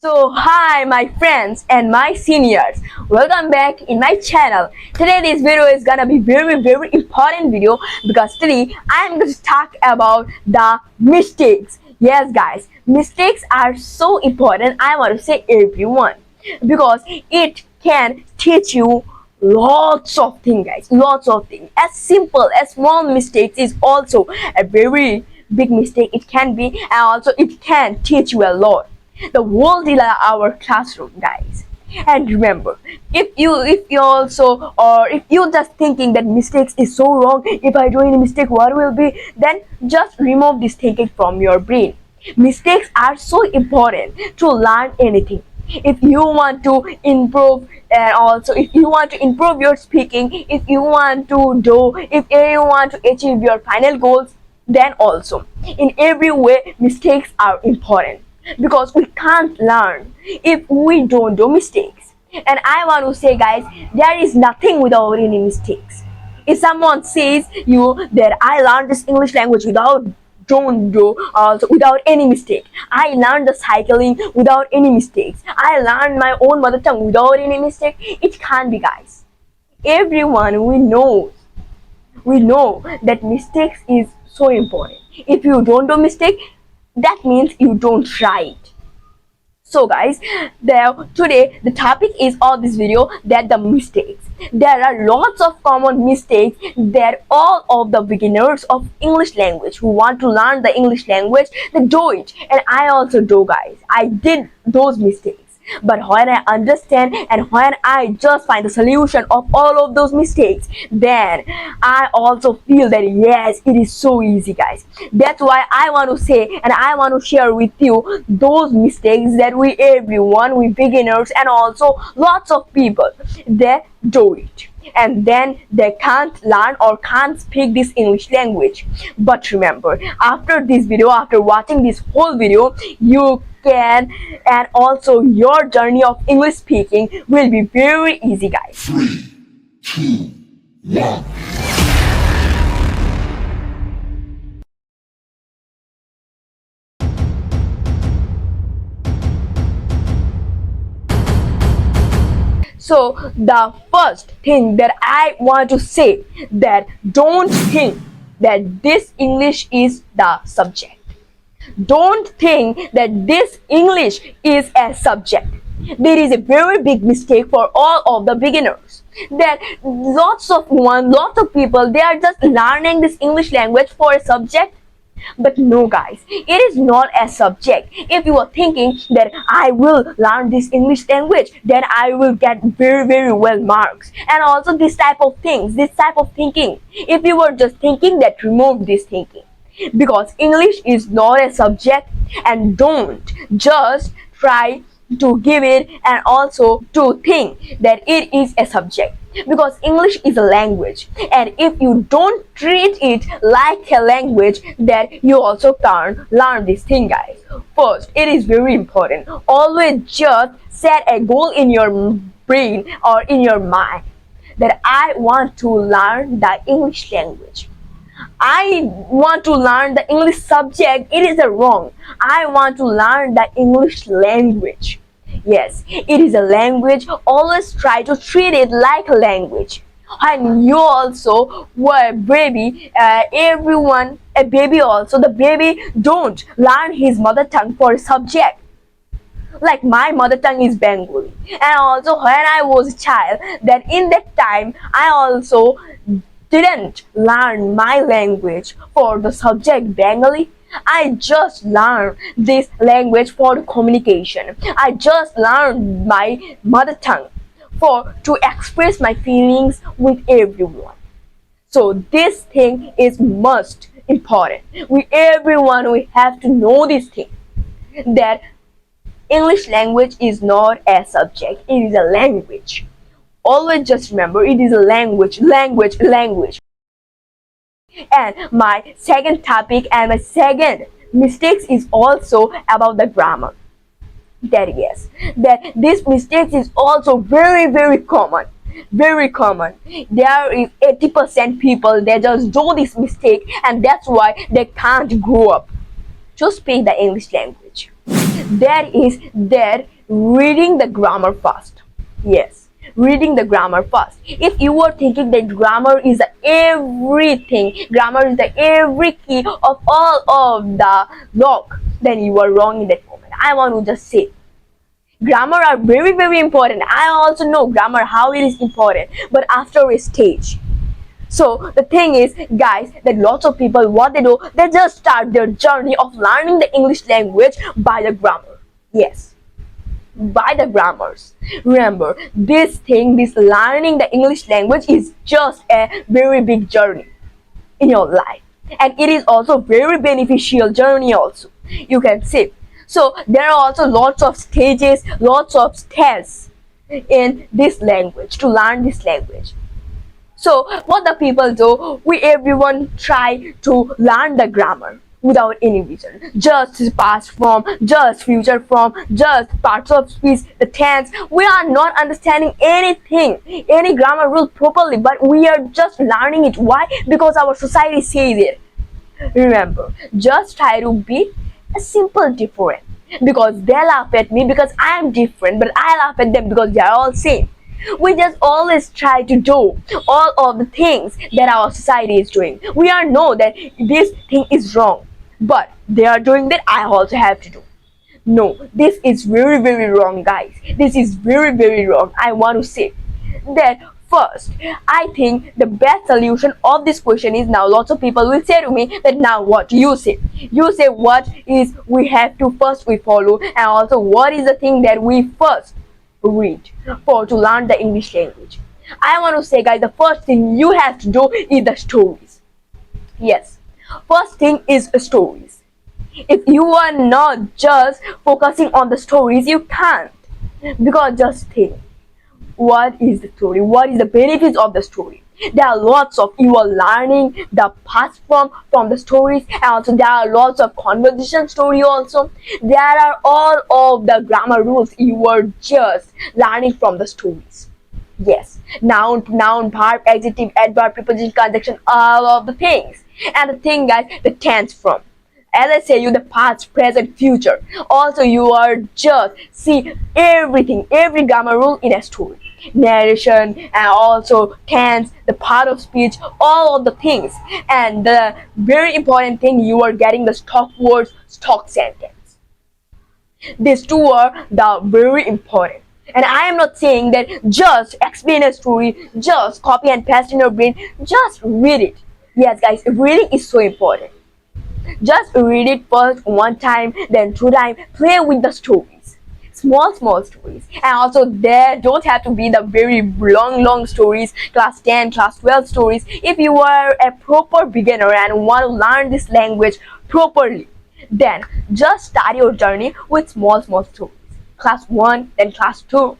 Hi my friends and my seniors, welcome back in my channel. Today this video is gonna be very important video because today I am going to talk about the mistakes. Yes guys, mistakes are so important. I want to say everyone, because it can teach you lots of things guys, lots of things. As simple as small mistakes is also a very big mistake it can be, and also it can teach you a lot. The world is our classroom guys. And remember, if you also, or if you just thinking that mistakes is so wrong, if I do any mistake what will be, then just remove this thinking from your brain. Mistakes are so important to learn anything. If you want to improve, and also if you want to improve your speaking, if you want to do, if you want to achieve your final goals, then also in every way mistakes are important, because we can't learn if we don't do mistakes. And I want to say guys, there is nothing without any mistakes. If someone says you that I learned this English language without don't do also without any mistake, I learned the cycling without any mistakes, I learned my own mother tongue without any mistake, it can't be guys. Everyone we know that mistakes is so important. If you don't do mistake, that means you don't try it. So guys, today the topic is of this video that the mistakes. There are lots of common mistakes that all of the beginners of English language who want to learn the English language, they do it. And I also do guys. I did those mistakes. But when I understand and when I just find the solution of all of those mistakes, then I also feel that yes, it is so easy guys. That's why I want to say and I want to share with you those mistakes that we beginners and also lots of people, they do it and then they can't learn or can't speak this English language. But remember, after this video, after watching this whole video, you can, and also your journey of English speaking will be very easy guys. 3, 2, 1. So the first thing that I want to say, that don't think that this English is the subject. Don't think that this English is a subject. There is a very big mistake for all of the beginners. That lots of people, they are just learning this English language for a subject. But no guys, it is not a subject. If you are thinking that I will learn this English language, then I will get very well marks, and also this type of thinking, if you were just thinking that, remove this thinking, because English is not a subject. And don't just try to give it and also to think that it is a subject, because English is a language, and if you don't treat it like a language, then you also can't learn this thing guys. First, it is very important, always just set a goal in your brain or in your mind that I want to learn the English language. I want to learn the English subject, it is wrong. I want to learn the English language. Yes, it is a language. Always try to treat it like a language. And you also were a baby, a baby also, the baby don't learn his mother tongue for a subject. Like my mother tongue is Bengali, and also when I was a child, that in that time I also didn't learn my language for the subject Bengali. I just learned this language for communication. I just learned my mother tongue to express my feelings with everyone. So this thing is most important. Everyone we have to know this thing, that English language is not a subject, it is a language. Always just remember, it is a language. And my second topic and my second mistakes is also about the grammar. That yes, that this mistakes is also very common. There is 80% people, they just do this mistake, and that's why they can't grow up to speak the English language. That is that reading the grammar first. Yes, reading the grammar first. If you are thinking that grammar is the everything, grammar is the every key of all of the lock, then you are wrong in that moment. I want to just say grammar are very important. I also know grammar how it is important, but after a stage. So the thing is, guys, that lots of people what they do, they just start their journey of learning the English language by the grammar. Yes, by the grammars. Remember, this learning the English language is just a very big journey in your life, and it is also very beneficial journey also, you can see. So there are also lots of stages, lots of steps in this language to learn this language. So what the people do, we everyone try to learn the grammar without any reason. Just past form, just future form, just parts of speech, the tense. We are not understanding anything, any grammar rule properly, but we are just learning it. Why? Because our society says it. Remember, just try to be a simple different. Because they laugh at me because I am different, but I laugh at them because they are all same. We just always try to do all of the things that our society is doing. We all know that this thing is wrong, but they are doing that, I also have to do. No, this is very wrong, guys. This is very wrong. I want to say that first. I think the best solution of this question is, now lots of people will say to me that now what you say. You say what is we have to first we follow, and also what is the thing that we first read for to learn the English language. I want to say, guys, the first thing you have to do is the stories. Yes, first thing is stories. If you are not just focusing on the stories, you can't. Because just think, what is the story? What is the benefits of the story? There are lots of, you are learning the past from the stories, and also there are lots of conversation story also. There are all of the grammar rules you are just learning from the stories. Yes, noun, verb, adjective, adverb, preposition, conjunction, all of the things. And the thing, guys, the tense from, as I say you, the past, present, future. Also you are just see everything, every grammar rule in a story, narration, and also tense, the part of speech, all of the things. And the very important thing, you are getting the stock words, stock sentence. These two are the very important. And I am not saying that just explain a story, just copy and paste in your brain, just read it. Yes, guys, reading is so important. Just read it first one time, then two times. Play with the stories, small stories, and also there don't have to be the very long stories, class 10, class 12 stories. If you are a proper beginner and want to learn this language properly, then just start your journey with small stories. Class 1, then class 2.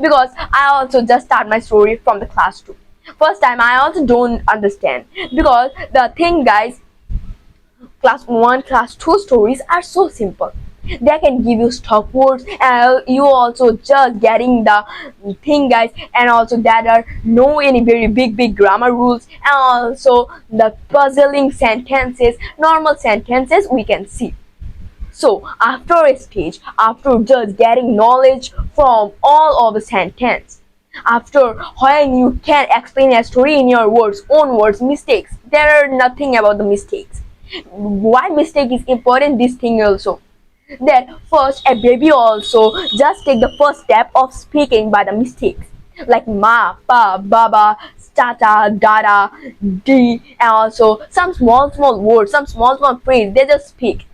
Because I also just start my story from the class 2. First time I also don't understand, because the thing, guys, class 1, class 2 stories are so simple. They can give you stock words, and you also just getting the thing, guys, and also there are no any very big grammar rules, and also the puzzling sentences, normal sentences we can see. So after a stage, after just getting knowledge from all of the sentence, after when you can explain a story in your words, own words, mistakes, there are nothing about the mistakes. Why mistake is important, this thing also, that first a baby also just take the first step of speaking by the mistakes, like ma, pa, baba, tata, dada, d, and also some small words, some small phrases, they just speak.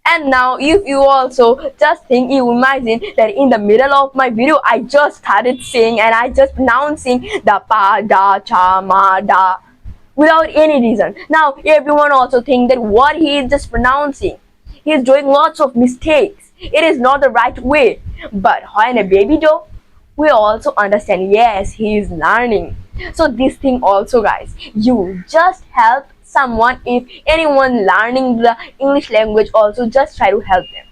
And now if you also just think, you imagine that in the middle of my video I just started saying and I just pronouncing the pa, da, cha, ma, da without any reason. Now everyone also think that what he is just pronouncing, he is doing lots of mistakes, it is not the right way. But when a baby do, we also understand, yes, he is learning. So this thing also, guys, you just help someone. If anyone learning the English language, also just try to help them.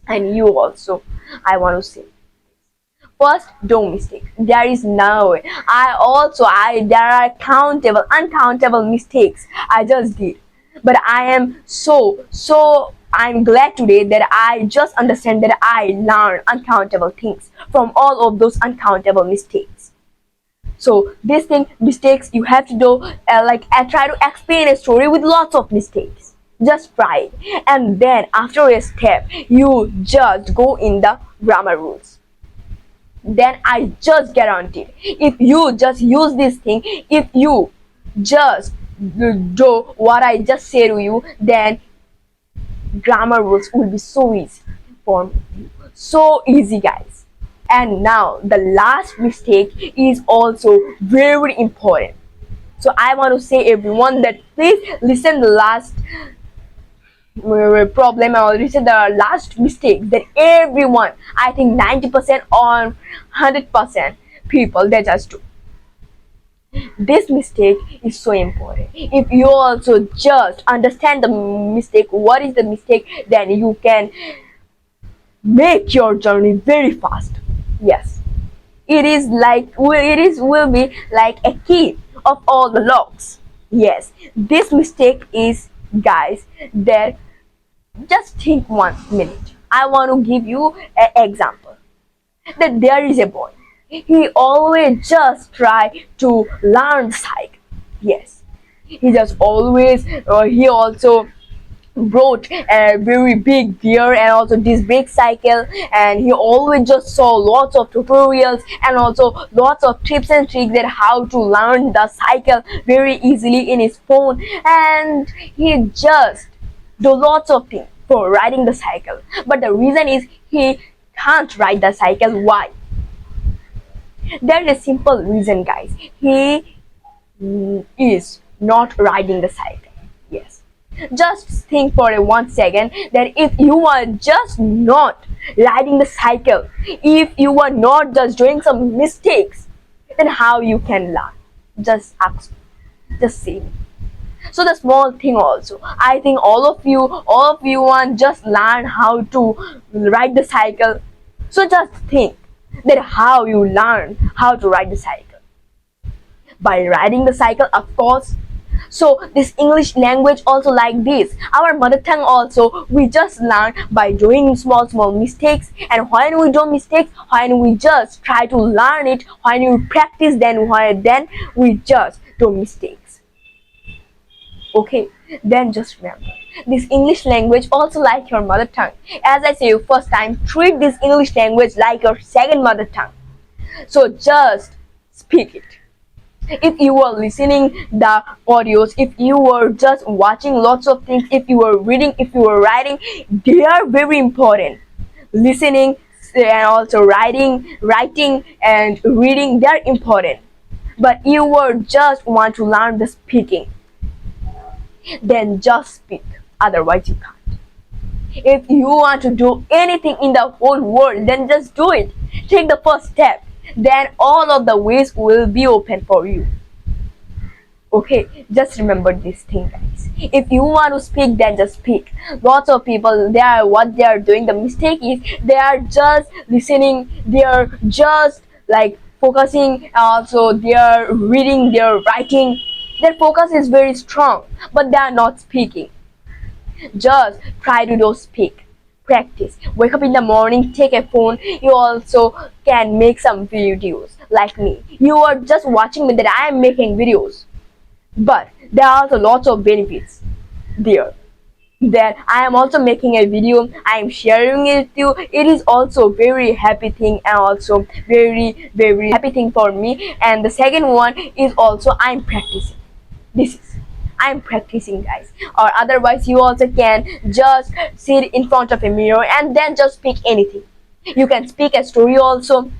And you also, I want to say, first, don't mistake. There is no way. There are uncountable mistakes I just did. But I am so I'm glad today that I just understand that I learned uncountable things from all of those uncountable mistakes. So this thing, mistakes you have to do, I try to explain a story with lots of mistakes. Just try it, and then after a step, you just go in the grammar rules. Then I just guarantee, if you just use this thing, if you just do what I just say to you, then grammar rules will be so easy for you. So easy, guys. And now the last mistake is also very important. So I want to say everyone that please listen the last problem or listen the last mistake that everyone, I think 90% or 100% people, they just do. This mistake is so important. If you also just understand the mistake, what is the mistake, then you can make your journey very fast. Yes, it is like will be like a key of all the locks. Yes, this mistake is, guys, that just think 1 minute. I want to give you an example that there is a boy. He always just try to learn cycle. Yes, he just always he also brought a very big gear and also this big cycle, and he always just saw lots of tutorials and also lots of tips and tricks that how to learn the cycle very easily in his phone, and he just do lots of things for riding the cycle. But the reason is he can't ride the cycle. Why? There is a simple reason, guys. He is not riding the cycle. Yes, just think for a 1 second that if you are just not riding the cycle, if you are not just doing some mistakes, then how you can learn? Just ask me. Just see me. So the small thing also, I think all of you want just learn how to ride the cycle. So just think that how you learn how to ride the cycle, by riding the cycle, of course. So this English language also like this. Our mother tongue also, we just learn by doing small mistakes, and when we do mistakes, when we just try to learn it, when we practice, then we just do mistakes. Okay, then just remember, this English language also like your mother tongue. As I say you first time, treat this English language like your second mother tongue. So just speak it. If you were listening the audios, if you were just watching lots of things, if you were reading, if you were writing, they are very important. Listening and also writing and reading, they are important. But you were just want to learn the speaking, then just speak. Otherwise you can't. If you want to do anything in the whole world, then just do it. Take the first step, then all of the ways will be open for you. Okay, just remember this thing, guys. If you want to speak, then just speak. Lots of people, what they are doing, the mistake is they are just listening, they are just like focusing, also they are reading, they are writing. Their focus is very strong, but they are not speaking. Just try to do speak. Practice. Wake up in the morning, take a phone. You also can make some videos like me. You are just watching me that I am making videos. But there are also lots of benefits there. That I am also making a video, I am sharing it with you. It is also very happy thing and also very happy thing for me. And the second one is also I'm practicing. This is I'm practicing, guys. Or otherwise you also can just sit in front of a mirror and then just speak anything. You can speak a story also.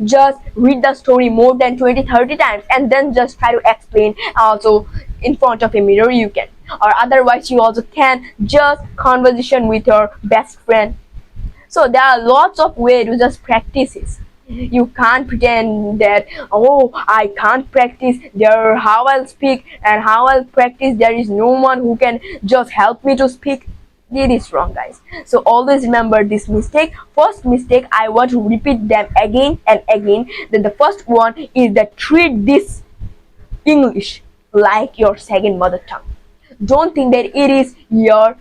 Just read the story more than 20-30 times and then just try to explain also in front of a mirror you can. Or otherwise you also can just conversation with your best friend. So there are lots of ways to just practice it. You can't pretend that, oh, I can't practice, there how I'll speak and how I'll practice, there is no one who can just help me to speak. It is wrong, guys. So always remember this mistake. First mistake, I want to repeat them again and again. Then the first one is that treat this English like your second mother tongue. Don't think that it is your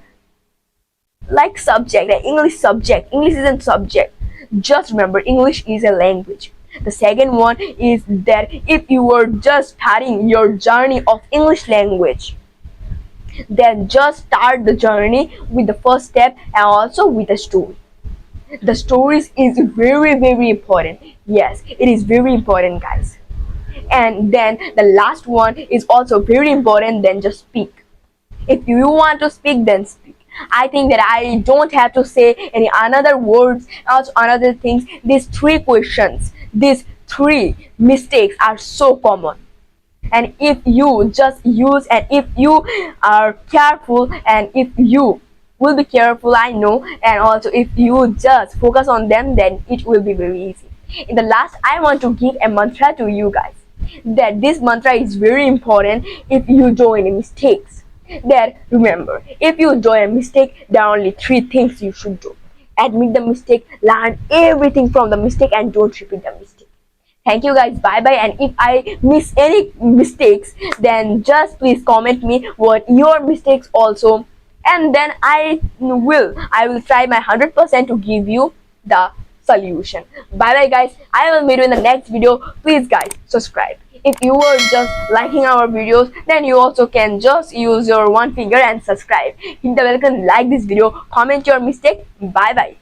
like subject, an English subject. English isn't subject. Just remember, English is a language. The second one is that if you were just starting your journey of English language, then just start the journey with the first step and also with a story. The stories is very important. Yes, it is very important, guys. And then the last one is also very important. Then just speak. If you want to speak, then speak. I think that I don't have to say any another words, also another things. These three questions, these three mistakes are so common. And if you just use, and if you are careful, and if you will be careful, I know, and also if you just focus on them, then it will be very easy. In the last, I want to give a mantra to you guys, that this mantra is very important. If you do any mistakes, that remember, if you do a mistake, there are only three things you should do: admit the mistake, learn everything from the mistake, and don't repeat the mistake. Thank you guys, bye bye. And if I miss any mistakes, then just please comment me what your mistakes also, and then I will try my 100% to give you the solution. Bye bye guys, I will meet you in the next video. Please guys, subscribe. If you were just liking our videos, then you also can just use your one finger and subscribe. Hit the bell icon, like this video, comment your mistake. Bye bye.